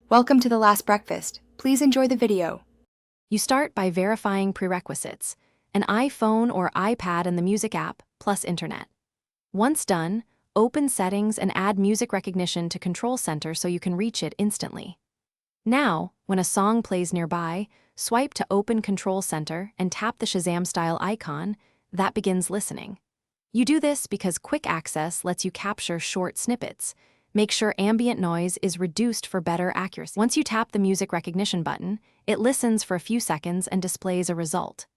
Welcome to The Last Breakfast. Please enjoy the video. You start by verifying prerequisites: an iPhone or iPad and the music app, plus internet. Once done, open Settings and add music recognition to Control Center so you can reach it instantly. Now, when a song plays nearby, swipe to open Control Center and tap the Shazam-style icon. That begins listening. You do this because quick access lets you capture short snippets. Make sure ambient noise is reduced for better accuracy. Once you tap the music recognition button, it listens for a few seconds and displays a result.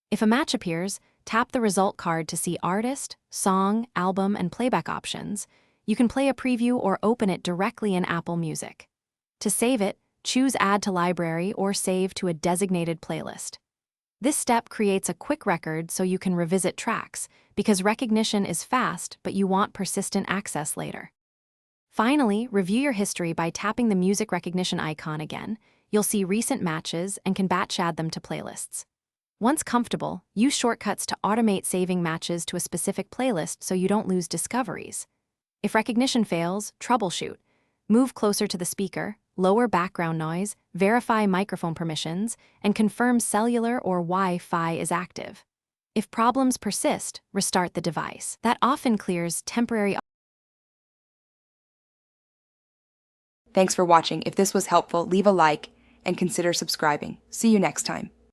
If a match appears, tap the result card to see artist, song, album, and playback options. You can play a preview or open it directly in Apple Music. To save it, choose Add to Library or Save to a designated playlist. This step creates a quick record so you can revisit tracks, because recognition is fast but you want persistent access later. Finally, review your history by tapping the music recognition icon again. You'll see recent matches and can batch add them to playlists. Once comfortable, use shortcuts to automate saving matches to a specific playlist so you don't lose discoveries. If recognition fails, troubleshoot. Move closer to the speaker, lower background noise, verify microphone permissions, and confirm cellular or Wi-Fi is active. If problems persist, restart the device. That often clears temporary. Thanks for watching. If this was helpful, leave a like and consider subscribing. See you next time.